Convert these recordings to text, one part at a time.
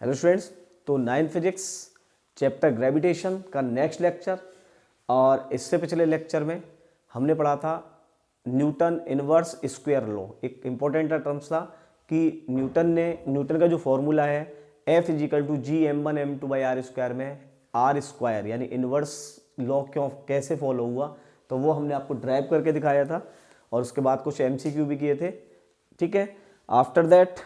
Hello students, तो 9th physics chapter gravitation का next lecture. और इससे पिछले लेक्चर में हमने पढ़ा था न्यूटन इनवर्स स्क्वायर लॉ। एक इम्पोर्टेंट टर्म्स था कि न्यूटन का जो फॉर्मूला है F=G(m1m2/r²) में आर स्क्वायर यानी इनवर्स लॉ क्यों कैसे फॉलो हुआ, तो वो हमने आपको ड्राइव करके दिखाया था और उसके बाद कुछ MCQ भी किए थे। ठीक है, आफ्टर दैट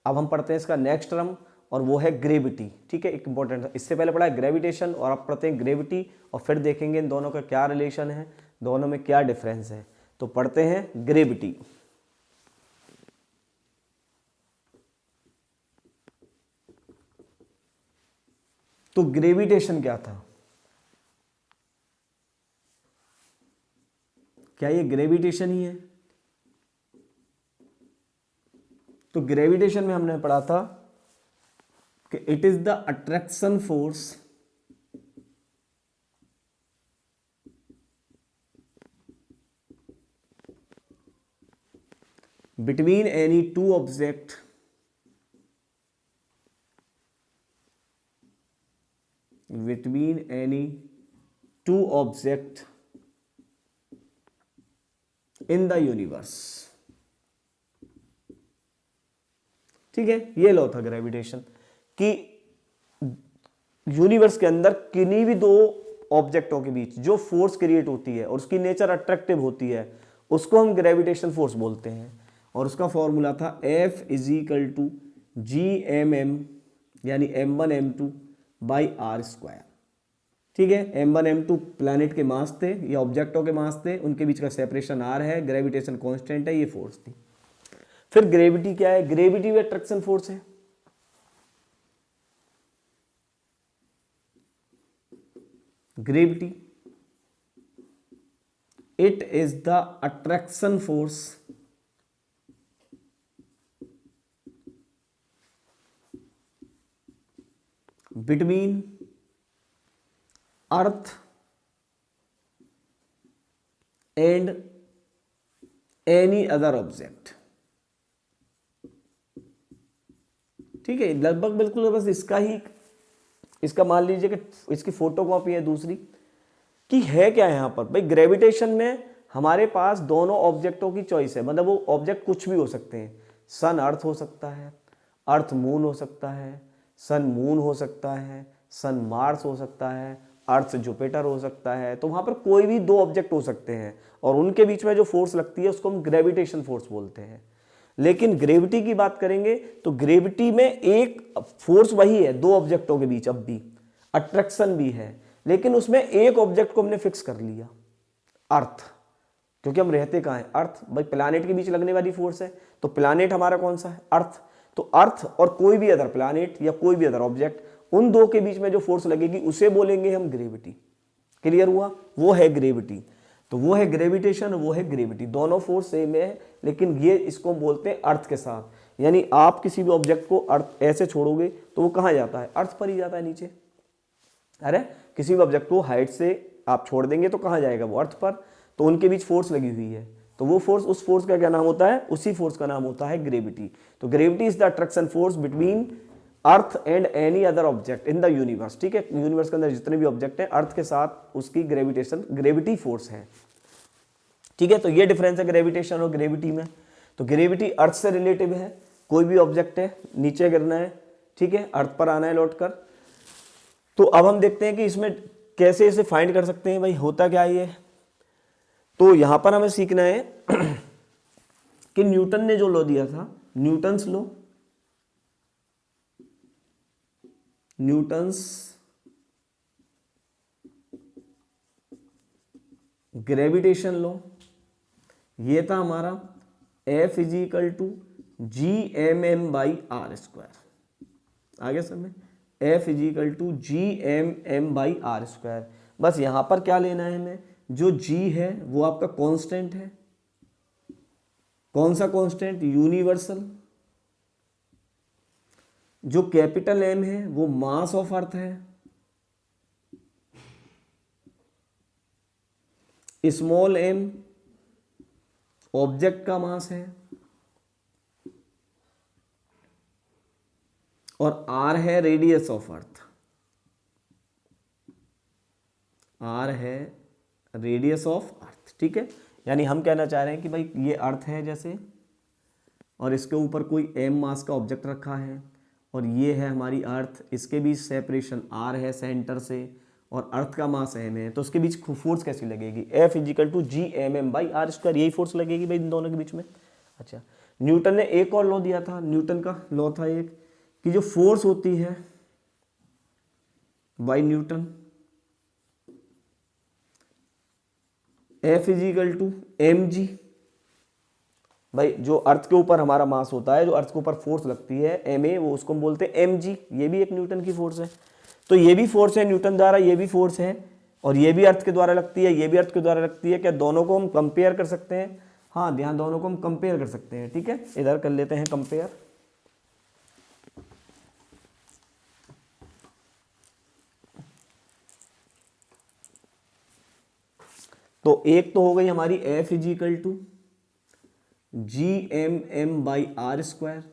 अब हम पढ़ते हैं इसका नेक्स्ट टर्म और वो है ग्रेविटी। ठीक है, एक इंपॉर्टेंट, इससे पहले पढ़ा है ग्रेविटेशन और अब पढ़ते हैं ग्रेविटी और फिर देखेंगे इन दोनों का क्या रिलेशन है, दोनों में क्या डिफरेंस है। तो पढ़ते हैं ग्रेविटी। तो ग्रेविटेशन क्या था? क्या ये ग्रेविटेशन ही है? तो ग्रेविटेशन में हमने पढ़ा था कि it is the attraction force between any two object in the universe। ठीक है, ये लॉ था ग्रेविटेशन कि यूनिवर्स के अंदर किन्हीं भी दो ऑब्जेक्टों के बीच जो फोर्स क्रिएट होती है और उसकी नेचर अट्रैक्टिव होती है उसको हम ग्रेविटेशन फोर्स बोलते हैं। और उसका फॉर्मूला था F=G(m)m यानी m1m2/r²। ठीक है, m1 m2 प्लैनेट के मास थे या ऑब्जेक्टों के मास थे, उनके बीच का सेपरेशन r है, ग्रेविटेशन कांस्टेंट है, ये फोर्स थी। फिर ग्रेविटी क्या है? ग्रेविटी भी अट्रैक्शन फोर्स है। Gravity it is the attraction force between earth and any other object. ठीक है, लगभग बिल्कुल बस इसका मान लीजिए कि इसकी फोटो कॉपी है दूसरी कि है क्या यहां पर भाई। ग्रेविटेशन में हमारे पास दोनों ऑब्जेक्टों की चॉइस है, मतलब वो ऑब्जेक्ट कुछ भी हो सकते हैं। सन अर्थ हो सकता है, अर्थ मून हो सकता है, सन मून हो सकता है, सन मार्स हो सकता है, अर्थ जुपिटर हो सकता है। तो वहां पर कोई भी दो ऑब्जेक्ट हो सकते हैं और उनके बीच में जो फोर्स लगती है उसको हम ग्रेविटेशन फोर्स बोलते हैं। लेकिन ग्रेविटी की बात करेंगे तो ग्रेविटी में एक फोर्स वही है दो ऑब्जेक्टों के बीच, अब भी अट्रैक्शन भी है, लेकिन उसमें एक ऑब्जेक्ट को हमने फिक्स कर लिया, अर्थ। क्योंकि हम रहते कहाँ हैं? अर्थ। भाई प्लैनेट के बीच लगने वाली फोर्स है, तो प्लैनेट हमारा कौन सा है? अर्थ। तो अर्थ और कोई भी अदर प्लैनेट या कोई भी अदर ऑब्जेक्ट, उन दो के बीच में जो फोर्स लगेगी उसे बोलेंगे हम ग्रेविटी। क्लियर हुआ? वो है ग्रेविटी। तो वो है ग्रेविटेशन, वो है ग्रेविटी, दोनों फोर्स सेम है, लेकिन ये इसको हम बोलते हैं अर्थ के साथ। यानी आप किसी भी ऑब्जेक्ट को अर्थ ऐसे छोड़ोगे तो वो कहाँ जाता है? अर्थ पर ही जाता है, नीचे। अरे किसी भी ऑब्जेक्ट को हाइट से आप छोड़ देंगे तो कहाँ जाएगा? वो अर्थ पर। तो उनके बीच फोर्स लगी हुई है, तो वो फोर्स, उस फोर्स का क्या नाम होता है? उसी फोर्स का नाम होता है ग्रेविटी। तो gravity is the attraction force between earth and any other object in the universe. ठीक है, यूनिवर्स के अंदर जितने भी ऑब्जेक्ट हैं अर्थ के साथ उसकी ग्रेविटी फोर्स है। ठीक है, तो ये डिफरेंस है ग्रेविटेशन और ग्रेविटी में। तो ग्रेविटी अर्थ से रिलेटिव है, कोई भी ऑब्जेक्ट है नीचे गिरना है, ठीक है, अर्थ पर आना है लौट कर। तो अब हम देखते हैं कि इसमें कैसे इसे फाइंड कर सकते हैं, भाई होता क्या है ये। तो यहां पर हमें सीखना है कि न्यूटन ने जो लॉ दिया था, न्यूटन्स ग्रेविटेशन लॉ, ये था हमारा F=G(m)m/r²। आगे समय F=G(m)m/r²। बस यहां पर क्या लेना है हमें? जो G है वो आपका कांस्टेंट है। कौन सा कांस्टेंट? यूनिवर्सल। जो कैपिटल M है वो मास ऑफ अर्थ है, स्मॉल m ऑब्जेक्ट का मास है और आर है रेडियस ऑफ अर्थ, आर है रेडियस ऑफ अर्थ, ठीक है। यानी हम कहना चाह रहे हैं कि भाई ये अर्थ है जैसे, और इसके ऊपर कोई एम मास का ऑब्जेक्ट रखा है, और ये है हमारी अर्थ, इसके बीच सेपरेशन आर है सेंटर से, और अर्थ का मास एम है, तो उसके बीच फोर्स कैसी लगेगी, F is equal to G M M by R square, यही फोर्स लगेगी भाई इन दोनों के बीच में। अच्छा, न्यूटन ने एक और लॉ दिया था, न्यूटन का लॉ था एक, कि जो फोर्स होती है by Newton, F is equal to M G, भाई जो अर्थ के ऊपर हमारा मास होता है, जो अर्थ के ऊपर फोर्स लगती है एम ए, वो उसको हम बोलते हैं एम जी, ये भी एक न्यूटन की फोर्स है। तो ये भी फोर्स है न्यूटन द्वारा, ये भी फोर्स है, और ये भी अर्थ के द्वारा लगती है, ये भी अर्थ के द्वारा लगती है। क्या दोनों को हम कंपेयर कर सकते हैं? हाँ, ध्यान, दोनों को हम कंपेयर कर सकते हैं, ठीक है। इधर कर लेते हैं कंपेयर। तो एक तो हो गई हमारी F is equal to G M M by R square,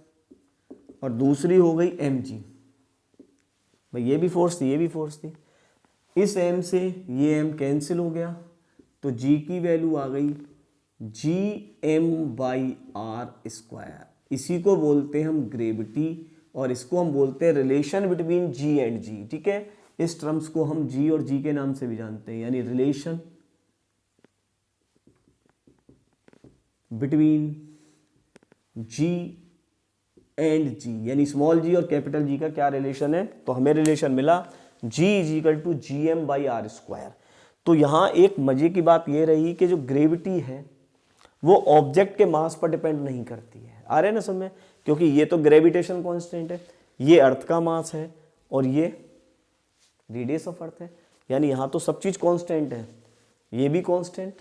और दूसरी हो गई एम जी, भाई ये भी फोर्स थी, ये भी फोर्स थी। इस एम से ये एम कैंसिल हो गया, तो जी की वैल्यू आ गई G M by R square. इसी को बोलते हैं हम ग्रेविटी, और इसको हम बोलते हैं रिलेशन बिटवीन जी एंड जी, ठीक है। इस टर्म्स को हम जी और जी के नाम से भी जानते हैं, यानी रिलेशन बिटवीन जी एंड जी, यानी स्मॉल जी और कैपिटल जी का क्या रिलेशन है, तो हमें रिलेशन मिला G is equal to G M by R square. तो यहाँ एक मजे की बात ये रही कि जो ग्रेविटी है वो ऑब्जेक्ट के मास पर डिपेंड नहीं करती है, आ रहे ना समझ में, क्योंकि ये तो ग्रेविटेशन कांस्टेंट है, ये अर्थ का मास है, और ये रेडियस ऑफ अर्थ है, यानी यहाँ तो सब चीज़ कांस्टेंट है, ये भी कांस्टेंट,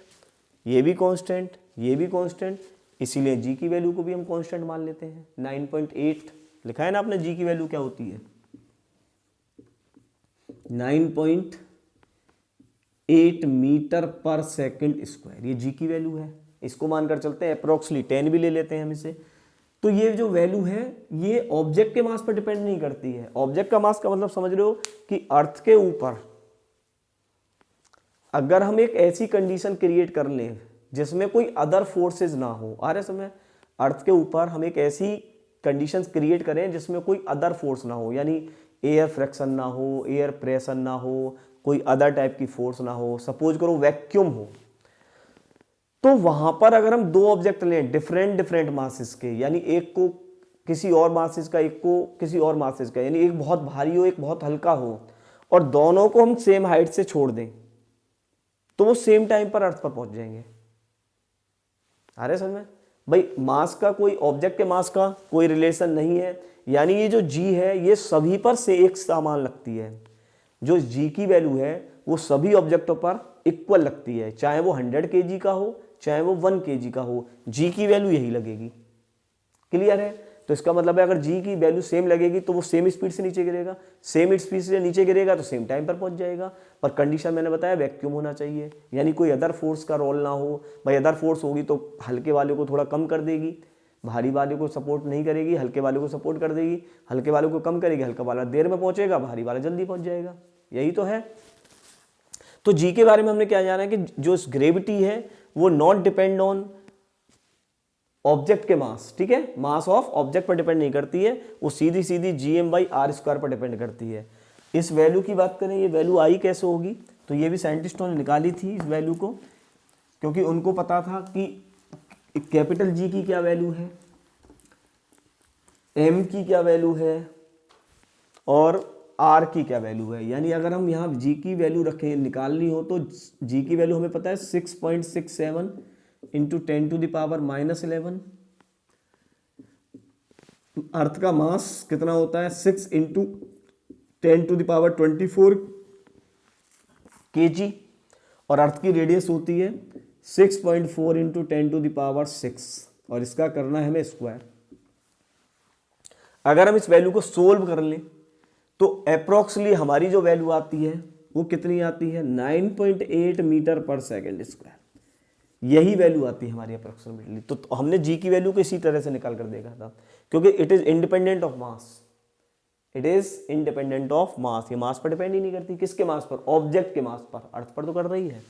ये भी कांस्टेंट, ये भी कांस्टेंट, इसीलिए जी की वैल्यू को भी हम कांस्टेंट मान लेते हैं। 9.8 लिखा है ना आपने, जी की वैल्यू क्या होती है, 9.8 मीटर पर सेकंड स्क्वायर, ये जी की वैल्यू है। इसको मानकर चलते हैं, अप्रोक्सली 10 भी ले लेते हैं हम इसे। तो ये जो वैल्यू है ये ऑब्जेक्ट के मास पर डिपेंड नहीं करती है। ऑब्जेक्ट का मास का मतलब समझ रहे हो कि अर्थ के ऊपर अगर हम एक ऐसी कंडीशन क्रिएट कर लें जिसमें कोई अदर फोर्सेस ना हो, आ रहे समय, अर्थ के ऊपर हम एक ऐसी कंडीशंस क्रिएट करें जिसमें कोई अदर फोर्स ना हो, यानी एयर फ्रिक्शन ना हो, एयर प्रेशर ना हो, कोई अदर टाइप की फोर्स ना हो, सपोज करो वैक्यूम हो, तो वहां पर अगर हम दो ऑब्जेक्ट लें डिफरेंट डिफरेंट मासेस के, यानी एक को किसी और मासेस का, एक को किसी और मासेस का, यानी एक बहुत भारी हो एक बहुत हल्का हो, और दोनों को हम सेम हाइट से छोड़ दें, तो वो सेम टाइम पर अर्थ पर पहुंच जाएंगे। अरे समझ में भाई, मास का कोई ऑब्जेक्ट के मास का कोई रिलेशन नहीं है, यानी ये जो जी है ये सभी पर से एक समान लगती है। जो जी की वैल्यू है वो सभी ऑब्जेक्टों पर इक्वल लगती है, चाहे वो 100 kg का हो चाहे वो 1 kg का हो, जी की वैल्यू यही लगेगी। क्लियर है? तो इसका मतलब है अगर जी की वैल्यू सेम लगेगी तो वो सेम स्पीड से नीचे गिरेगा, सेम स्पीड से नीचे गिरेगा तो सेम टाइम पर पहुंच जाएगा। पर कंडीशन मैंने बताया वैक्यूम होना चाहिए, यानी कोई अदर फोर्स का रोल ना हो। भाई अदर फोर्स होगी तो हल्के वाले को थोड़ा कम कर देगी, भारी वाले को सपोर्ट नहीं करेगी, हल्के वाले को सपोर्ट कर देगी, हल्के वाले को कम करेगी, हल्का वाला देर में पहुंचेगा, भारी वाला जल्दी पहुंच जाएगा। यही तो है। तो जी के बारे में हमने क्या जाना है कि जो ग्रेविटी है वो नॉट डिपेंड ऑन ऑब्जेक्ट के मास, ठीक है, मास ऑफ ऑब्जेक्ट पर डिपेंड नहीं करती है, वो सीधी सीधी G M by R square पर डिपेंड करती है। इस वैल्यू की बात करें, ये वैल्यू आई कैसे होगी, तो ये भी साइंटिस्टों ने निकाली थी इस वैल्यू को, क्योंकि उनको पता था कि कैपिटल जी की क्या वैल्यू है, एम की क्या वैल्यू है, और आर की क्या वैल्यू है। यानी अगर हम यहाँ जी की वैल्यू रखें, निकालनी हो, तो जी की वैल्यू हमें पता है 6.67 इंटू 10⁻⁻11। अर्थ का मास कितना होता है, 6 इंटू 10⁻24 kg, और अर्थ की रेडियस होती है 6.4 इंटू 10⁻6, और इसका करना है हमें स्क्वायर। अगर हम इस वैल्यू को सोल्व कर लें तो अप्रोक्सली हमारी जो वैल्यू आती है वो कितनी आती है, 9.8 मीटर पर सेकेंड स्क्वायर। यही वैल्यू आती है हमारी अप्रोक्सीमेटली। तो हमने जी की वैल्यू को इसी तरह से निकाल कर देखा था, क्योंकि it is independent of mass. It is independent of mass. ये मास पर डिपेंड ही नहीं करती। किसके मास पर? ऑब्जेक्ट के मास पर। अर्थ पर तो कर रही है,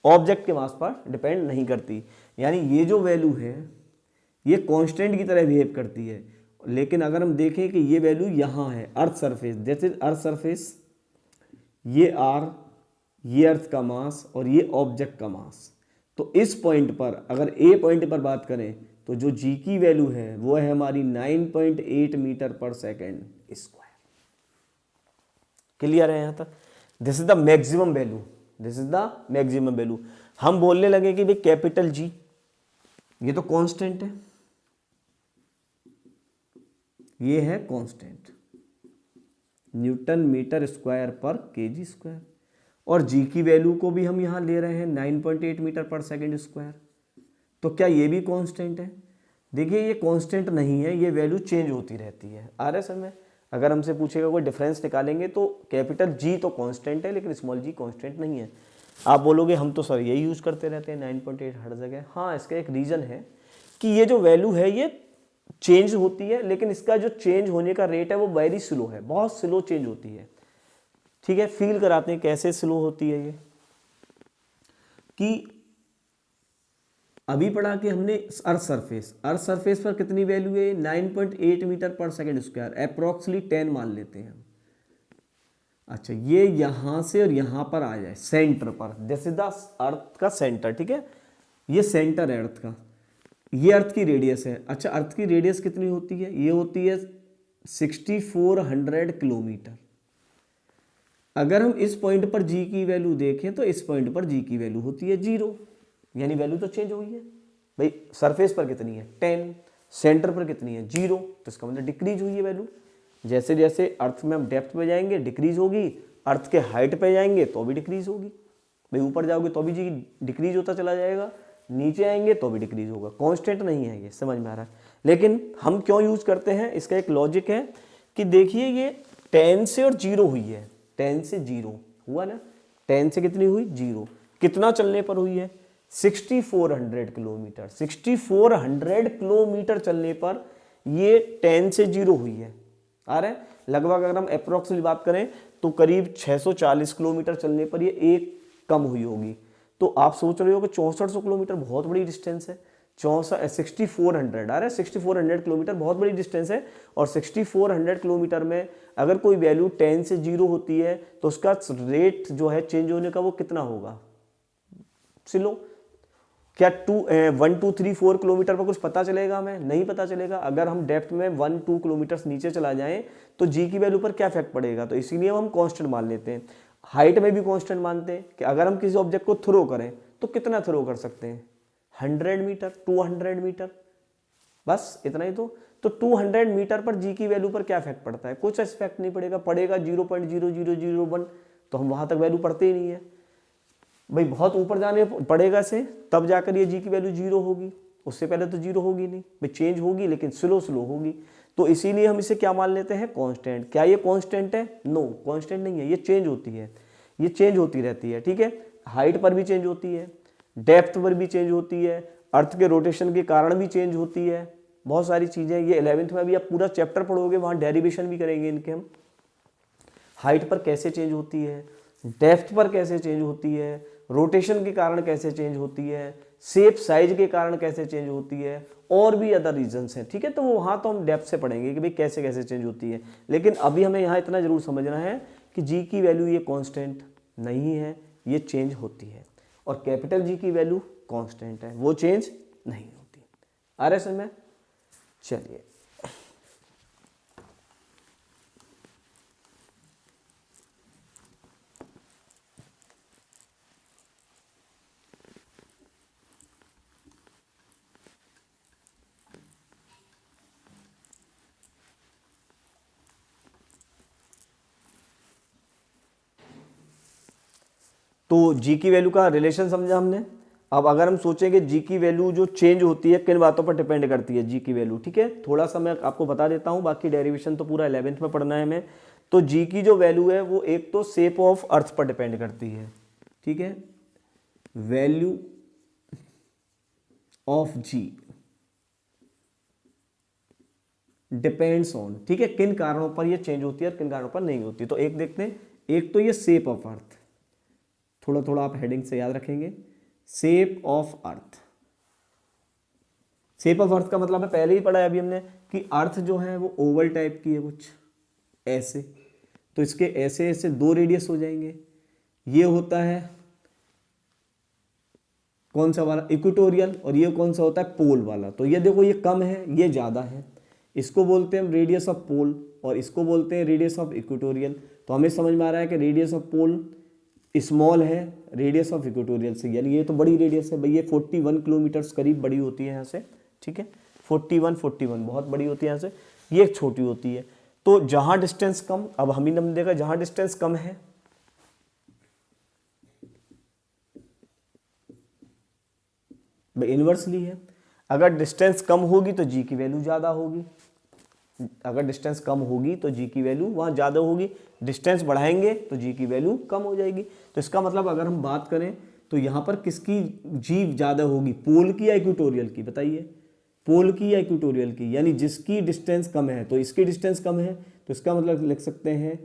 ऑब्जेक्ट के मास पर डिपेंड नहीं करती। यानी ये जो वैल्यू है ये कांस्टेंट की तरह बिहेव करती है। लेकिन अगर हम देखें कि ये वैल्यू यहाँ है, earth surface, that is earth surface, ये आर, ये अर्थ का मास और ये ऑब्जेक्ट का मास। तो इस पॉइंट पर अगर ए पॉइंट पर बात करें तो जो जी की वैल्यू है वो है हमारी 9.8 मीटर पर सेकेंड स्क्वायर। क्लियर है यहां तक? This is the maximum value, this is the maximum value. हम बोलने लगे कि भाई कैपिटल जी ये तो कांस्टेंट है, ये है कांस्टेंट, न्यूटन मीटर स्क्वायर पर केजी स्क्वायर। और जी की वैल्यू को भी हम यहां ले रहे हैं 9.8 मीटर पर सेकेंड स्क्वायर। तो क्या ये भी कांस्टेंट है? देखिए ये कांस्टेंट नहीं है, ये वैल्यू चेंज होती रहती है। आ रहा है समय? अगर हमसे पूछेगा कोई डिफरेंस निकालेंगे तो कैपिटल जी तो कांस्टेंट है लेकिन स्मॉल जी कांस्टेंट नहीं है। आप बोलोगे हम तो सर यही यूज करते रहते हैं 9.8 हर जगह। हाँ, इसका एक रीजन है कि ये जो वैल्यू है ये चेंज होती है, लेकिन इसका जो चेंज होने का रेट है वो वेरी स्लो है, बहुत स्लो चेंज होती है। ठीक है, फील कराते हैं कैसे स्लो होती है ये। कि अभी पढ़ा कि हमने अर्थ सरफेस पर कितनी वैल्यू है? 9.8 मीटर पर सेकेंड स्क्वायर, अप्रोक्सीमेटली 10 मान लेते हैं हम। अच्छा, ये यहां से और यहां पर आ जाए सेंटर पर, दिस इज द अर्थ का सेंटर। ठीक है, ये सेंटर है अर्थ का, ये अर्थ की रेडियस है। अच्छा, अर्थ की रेडियस कितनी होती है? ये होती है 6400 किलोमीटर। अगर हम इस पॉइंट पर जी की वैल्यू देखें तो इस पॉइंट पर जी की वैल्यू होती है 0, यानी वैल्यू तो चेंज हुई है। भाई सरफेस पर कितनी है? 10, सेंटर पर कितनी है? 0, तो इसका मतलब डिक्रीज हुई है वैल्यू। जैसे जैसे अर्थ में हम डेप्थ पे जाएंगे डिक्रीज होगी, अर्थ के हाइट पे जाएंगे तो भी डिक्रीज होगी। भाई ऊपर जाओगे तो भी जी डिक्रीज होता चला जाएगा, नीचे आएंगे तो भी डिक्रीज होगा। कांस्टेंट नहीं है ये, समझ में आ रहा है? लेकिन हम क्यों यूज करते हैं, इसका एक लॉजिक है कि देखिए ये 10 से और 0 हुई है, 10 से 0 हुआ ना, 10 से कितनी हुई? 0। कितना चलने पर हुई है? 6400 किलोमीटर। 6400 किलोमीटर चलने पर ये 10 से 0 हुई है। आ रहे हैं? लगभग अगर हम अप्रोक्सीमेटली बात करें तो करीब 640 किलोमीटर चलने पर ये एक कम हुई होगी। तो आप सोच रहे हो कि 6400 किलोमीटर बहुत बड़ी डिस्टेंस है। 6400 आ रहा है, 6400 किलोमीटर बहुत बड़ी डिस्टेंस है। और 6400 किलोमीटर में अगर कोई वैल्यू 10 से 0 होती है तो उसका रेट जो है चेंज होने का वो कितना होगा? स्लो। क्या 1 2 3 4 किलोमीटर पर कुछ पता चलेगा? हमें नहीं पता चलेगा। अगर हम डेप्थ में 1 2 किलोमीटर नीचे चला जाएं तो जी की वैल्यू पर क्या इफेक्ट पड़ेगा? तो इसीलिए हम कांस्टेंट मान लेते हैं। हाइट में भी कांस्टेंट मानते हैं कि अगर हम किसी ऑब्जेक्ट को थ्रो करें तो कितना थ्रो कर सकते हैं? 100 मीटर, 200 मीटर, बस इतना ही। तो 200 मीटर पर जी की वैल्यू पर क्या इफेक्ट पड़ता है? कुछ इफेक्ट नहीं पड़ेगा। पड़ेगा 0.0001, तो हम वहां तक वैल्यू पढ़ते ही नहीं है। भाई बहुत ऊपर जाने पड़ेगा से तब जाकर ये जी की वैल्यू 0 होगी, उससे पहले तो 0 होगी नहीं। भाई चेंज होगी लेकिन स्लो होगी। तो इसीलिए हम इसे क्या मान लेते हैं? कांस्टेंट। क्या ये कांस्टेंट है? नो, कांस्टेंट नहीं है, ये चेंज होती है, ये चेंज होती रहती है। ठीक है, हाइट पर भी चेंज होती है, डेप्थ पर भी चेंज होती है, अर्थ के रोटेशन के कारण भी चेंज होती है, बहुत सारी चीजें। ये 11th में भी आप पूरा चैप्टर पढ़ोगे, वहां डेरिवेशन भी करेंगे इनके हम। हाइट पर कैसे चेंज होती है, डेप्थ पर कैसे चेंज होती है, रोटेशन के कारण कैसे चेंज होती है, शेप साइज के कारण कैसे चेंज होती है, और भी अदर रीजंस हैं। ठीक है, तो वो वहाँ तो हम डेप्थ से पढ़ेंगे कि भाई कैसे कैसे चेंज होती है। लेकिन अभी हमें यहाँ इतना जरूर समझना है कि जी की वैल्यू ये कांस्टेंट नहीं है, ये चेंज होती है। और कैपिटल जी की वैल्यू कांस्टेंट है, वो चेंज नहीं होती। आ रहे समझ में? चलिए, तो जी की वैल्यू का रिलेशन समझा हमने। अब अगर हम सोचेंगे जी की वैल्यू जो चेंज होती है किन बातों पर डिपेंड करती है जी की वैल्यू, ठीक है, थोड़ा सा मैं आपको बता देता हूं, बाकी डेरिवेशन तो पूरा 11th में पढ़ना है हमें। तो जी की जो वैल्यू है वो एक तो शेप ऑफ अर्थ पर डिपेंड करती है। ठीक है, value of G depends on, ठीक है, किन कारणों पर ये चेंज होती है और किन कारणों पर नहीं होती। तो एक देखते हैं, एक तो ये शेप ऑफ अर्थ, थोड़ा थोड़ा आप हेडिंग से याद रखेंगे। Shape of earth, shape of earth का मतलब है पहले ही पढ़ा है अभी हमने कि अर्थ जो है वो ओवल टाइप की है कुछ ऐसे, तो इसके ऐसे ऐसे दो रेडियस हो जाएंगे। ये होता है कौन सा वाला, इक्वेटोरियल, और ये कौन सा होता है, पोल वाला। तो ये देखो ये कम है, ये ज़्यादा है, इसको बोलते हैं हम रेडियस ऑफ पोल और इसको बोलते हैं रेडियस ऑफ इक्वेटोरियल। तो हमें समझ में आ रहा है कि रेडियस ऑफ पोल स्मॉल है रेडियस ऑफ इक्वेटोरियल से, यानी ये तो बड़ी रेडियस है भाई, ये 41 किलोमीटर करीब बड़ी होती है यहाँ से, ठीक है, 41 बहुत बड़ी होती है यहाँ से, ये छोटी होती है। तो जहाँ डिस्टेंस कम, अब हम ही ने देखा जहाँ डिस्टेंस कम है इनवर्सली है, अगर डिस्टेंस कम होगी तो जी की वैल्यू ज़्यादा होगी, अगर डिस्टेंस कम होगी तो जी की वैल्यू वहाँ ज़्यादा होगी, डिस्टेंस बढ़ाएंगे तो जी की वैल्यू कम हो जाएगी। तो इसका मतलब अगर हम बात करें तो यहाँ पर किसकी जी ज़्यादा होगी, पोल की या इक्वेटोरियल की, बताइए, पोल की या इक्वेटोरियल की, यानी जिसकी डिस्टेंस कम है तो इसकी डिस्टेंस कम है, तो इसका मतलब लिख सकते हैं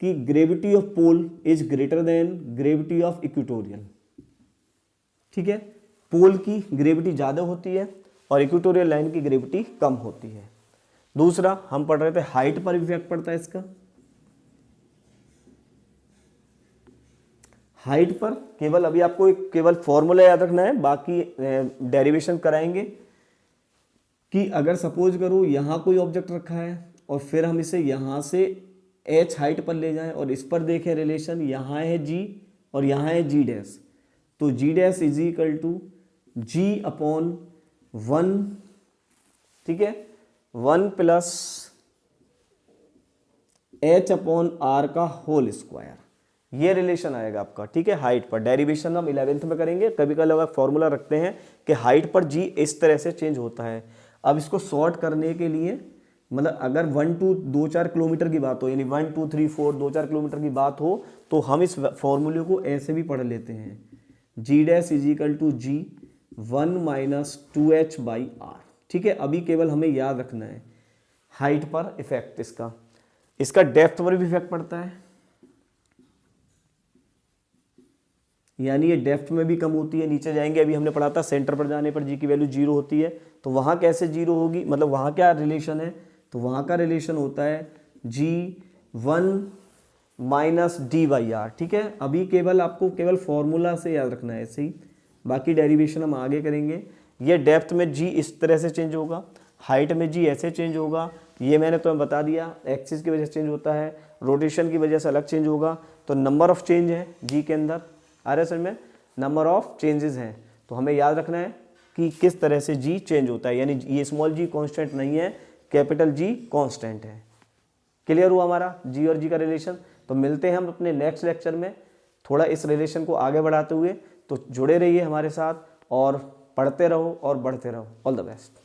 कि gravity of pole is greater than gravity of equatorial, ठीक है, पोल की ग्रेविटी ज़्यादा होती है और इक्वेटोरियल लाइन की ग्रेविटी कम होती है। दूसरा हम पढ़ रहे थे हाइट पर इफेक्ट पड़ता है इसका, हाइट पर केवल अभी आपको एक केवल फॉर्मूला याद रखना है, बाकी डेरिवेशन कराएंगे कि अगर सपोज करो यहाँ कोई ऑब्जेक्ट रखा है और फिर हम इसे यहाँ से h हाइट पर ले जाएं और इस पर देखें रिलेशन, यहाँ है g और यहाँ है g डैश, तो g dash is equal to g upon 1, ठीक है, 1 प्लस h अपॉन r का होल स्क्वायर, ये रिलेशन आएगा आपका, ठीक है। हाइट पर डेरिवेशन हम 11th में करेंगे, कभी कभी लोग फॉर्मूला रखते हैं कि हाइट पर g इस तरह से चेंज होता है। अब इसको सॉर्ट करने के लिए मतलब अगर 2-4 किलोमीटर की बात हो, यानी 1 2 3 4 2-4 किलोमीटर की बात हो, तो हम इस फॉर्मूले को ऐसे भी पढ़ लेते हैं, g dash is equal to g 1 minus 2h by r, ठीक है। अभी केवल हमें याद रखना है हाइट पर इफेक्ट इसका डेप्थ पर भी इफेक्ट पड़ता है, यानी ये डेप्थ में भी कम होती है, नीचे जाएंगे, अभी हमने पढ़ा था सेंटर पर जाने पर जी की वैल्यू 0 होती है, तो वहाँ कैसे 0 होगी, मतलब वहाँ क्या रिलेशन है, तो वहाँ का रिलेशन होता है g1 minus D by are, ठीक है। अभी केवल आपको केवल फॉर्मूला से याद रखना है ऐसे ही, बाकी डेरिवेशन हम आगे करेंगे। ये डेप्थ में g इस तरह से चेंज होगा, हाइट में g ऐसे चेंज होगा, ये मैंने तुम्हें बता दिया, एक्सिस की वजह से चेंज होता है, रोटेशन की वजह से अलग चेंज होगा। तो नंबर ऑफ चेंज है g के अंदर, आ रहा है समझ में, नंबर ऑफ चेंजेस हैं, तो हमें याद रखना है कि किस तरह से g चेंज होता है, यानी ये स्मॉल g कांस्टेंट नहीं है, कैपिटल G कांस्टेंट है। क्लियर हुआ हमारा g और g का रिलेशन। तो मिलते हैं हम अपने नेक्स्ट लेक्चर में थोड़ा इस रिलेशन को आगे बढ़ाते हुए, तो जुड़े रहिए हमारे साथ और पढ़ते रहो और बढ़ते रहो। All the best.